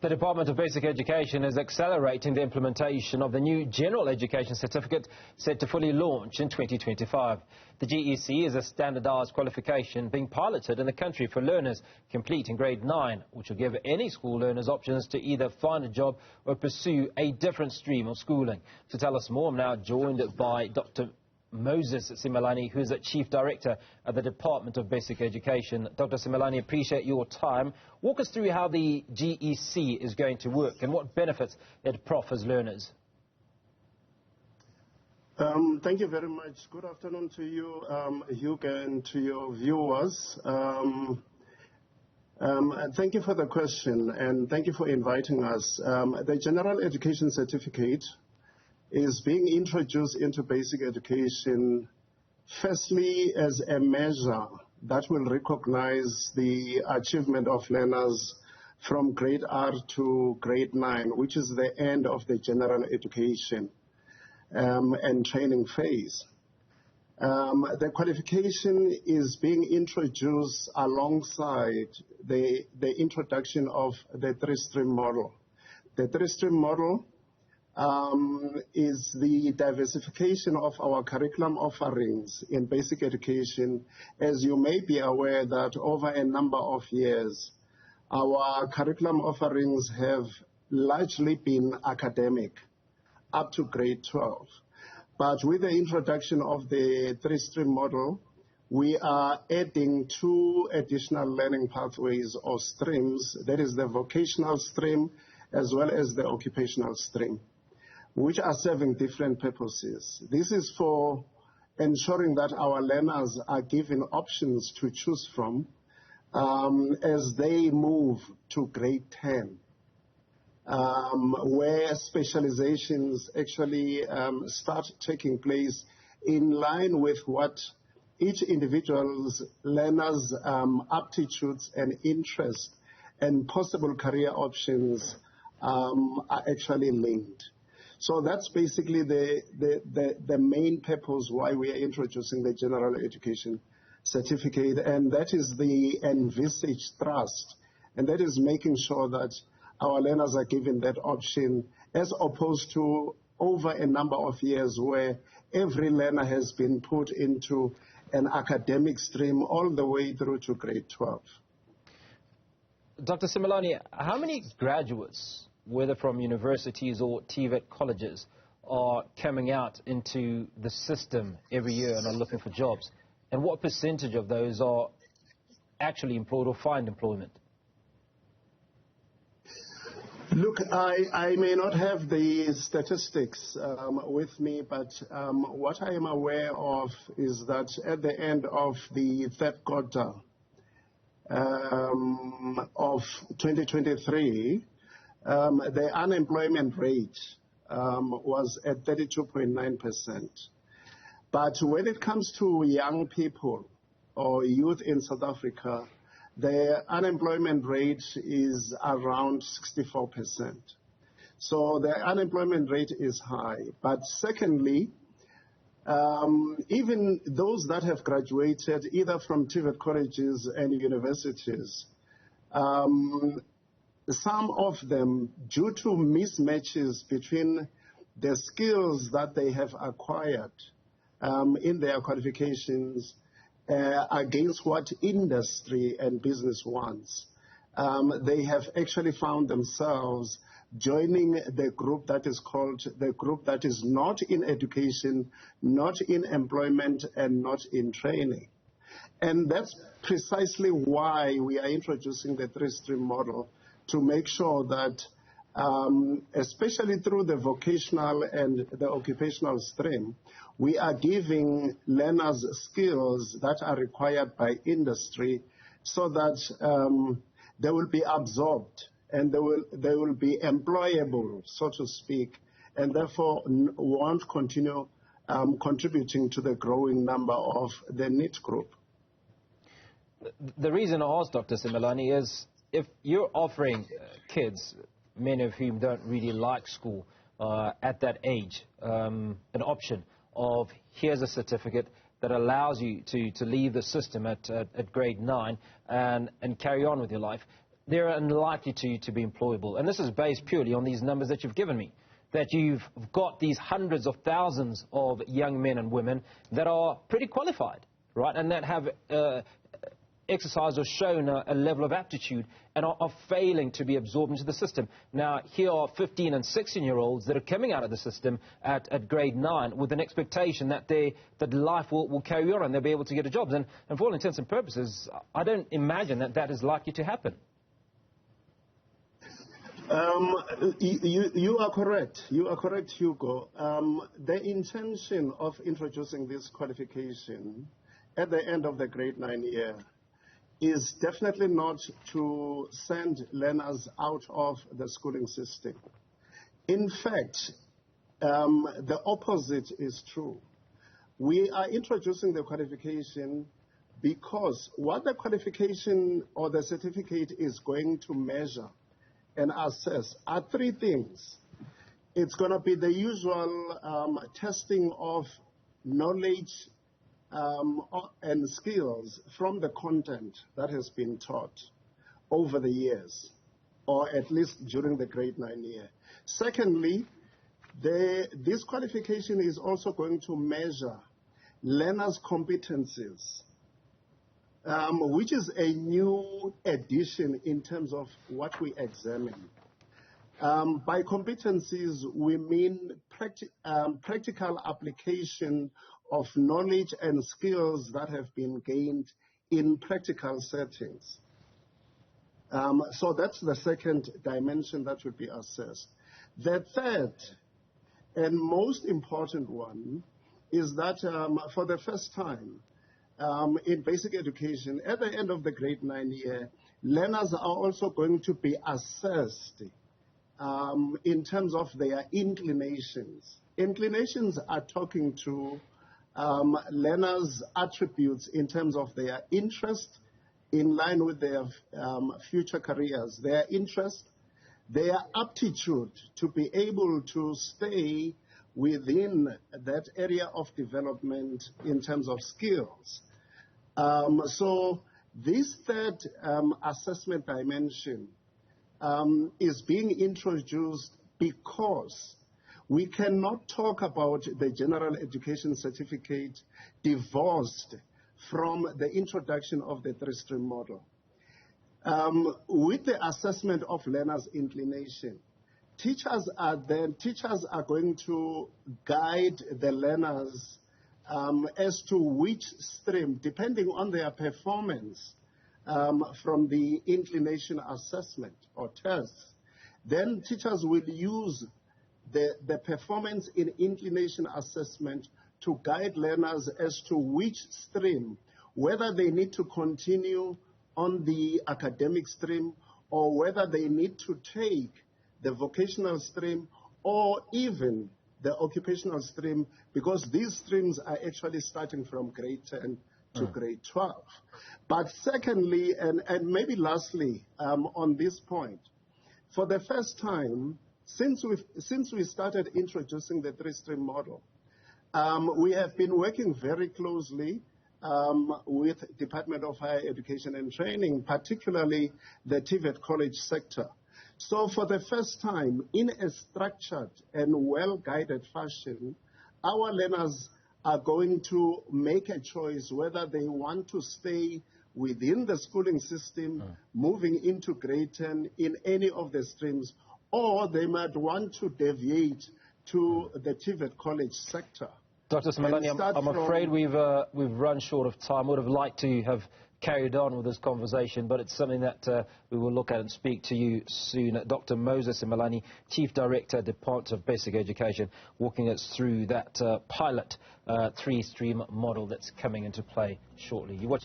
The Department of Basic Education is accelerating the implementation of the new General Education Certificate set to fully launch in 2025. The GEC is a standardised qualification being piloted in the country for learners completing grade 9, which will give any school learners options to either find a job or pursue a different stream of schooling. To tell us more, I'm now joined by Dr. Simelane, who is the Chief Director of the Department of Basic Education. Dr. Simelane, appreciate your time. Walk us through how the GEC is going to work and what benefits it offers learners. Thank you very much. Good afternoon to you, Hugh, and to your viewers. Thank you for the question, and thank you for inviting us. The General Education Certificate is being introduced into basic education, firstly as a measure that will recognize the achievement of learners from grade R to grade 9, which is the end of the general education and training phase. The qualification is being introduced alongside the introduction of the three-stream model. The three-stream model is the diversification of our curriculum offerings in basic education. As you may be aware that over a number of years, our curriculum offerings have largely been academic up to grade 12. But with the introduction of the three-stream model, we are adding 2 additional learning pathways or streams, that is the vocational stream as well as the occupational stream, which are serving different purposes. This is for ensuring that our learners are given options to choose from as they move to grade 10, where specializations actually start taking place in line with what each individual's learners' aptitudes and interests and possible career options are actually linked. So that's basically the main purpose why we are introducing the General Education Certificate, and that is the envisaged thrust, and that is making sure that our learners are given that option as opposed to over a number of years where every learner has been put into an academic stream all the way through to grade 12. Dr. Simelane, how many graduates, whether from universities or TVET colleges, are coming out into the system every year and are looking for jobs? And what percentage of those are actually employed or find employment? Look, I may not have the statistics with me, but what I am aware of is that at the end of the third quarter of 2023, the unemployment rate was at 32.9%. But when it comes to young people or youth in South Africa, the unemployment rate is around 64%. So the unemployment rate is high. But secondly, even those that have graduated either from TVET colleges and universities, some of them, due to mismatches between the skills that they have acquired in their qualifications against what industry and business wants, they have actually found themselves joining the group that is called the group that is not in education, not in employment, and not in training. And that's precisely why we are introducing the three-stream model, to make sure that, especially through the vocational and the occupational stream, we are giving learners skills that are required by industry so that they will be absorbed and they will be employable, so to speak, and therefore won't continue contributing to the growing number of the NEET group. The reason I asked Dr. Simelane is, if you're offering kids, many of whom don't really like school at that age, an option of here's a certificate that allows you to leave the system at grade 9 and carry on with your life, they're unlikely to be employable. And this is based purely on these numbers that you've given me, that you've got these hundreds of thousands of young men and women that are pretty qualified, right, and that have exercised or shown a level of aptitude and are failing to be absorbed into the system. Now, here are 15 and 16-year-olds that are coming out of the system at grade 9 with an expectation that life will carry on and they'll be able to get a job. And for all intents and purposes, I don't imagine that is likely to happen. You are correct. You are correct, Hugo. The intention of introducing this qualification at the end of the grade 9 year is definitely not to send learners out of the schooling system. In fact, the opposite is true. We are introducing the qualification because what the qualification or the certificate is going to measure and assess are three things. It's going to be the usual testing of knowledge and skills from the content that has been taught over the years, or at least during the grade 9 year. Secondly, this qualification is also going to measure learners' competencies, which is a new addition in terms of what we examine. By competencies, we mean practical application of knowledge and skills that have been gained in practical settings. So that's the second dimension that would be assessed. The third and most important one is that for the first time in basic education, at the end of the grade 9 year, learners are also going to be assessed in terms of their inclinations. Inclinations are talking to learners' attributes in terms of their interest in line with their future careers, their interest, their aptitude to be able to stay within that area of development in terms of skills. So this third assessment dimension is being introduced because we cannot talk about the general education certificate divorced from the introduction of the three-stream model. With the assessment of learners' inclination, teachers are going to guide the learners as to which stream, depending on their performance from the inclination assessment or tests. Then teachers will use the performance in inclination assessment to guide learners as to which stream, whether they need to continue on the academic stream or whether they need to take the vocational stream or even the occupational stream, because these streams are actually starting from grade 10 to grade 12. But secondly, and maybe lastly on this point, for the first time, since we started introducing the three-stream model, we have been working very closely with Department of Higher Education and Training, particularly the TVET college sector. So for the first time, in a structured and well-guided fashion, our learners are going to make a choice whether they want to stay within the schooling system, moving into grade 10 in any of the streams, or they might want to deviate to the TVET college sector. Dr. Simelane, I'm afraid we've run short of time. Would have liked to have carried on with this conversation, but it's something that we will look at and speak to you soon. Dr. Moses Simelane, Chief Director, Department of Basic Education, walking us through that pilot three-stream model that's coming into play shortly.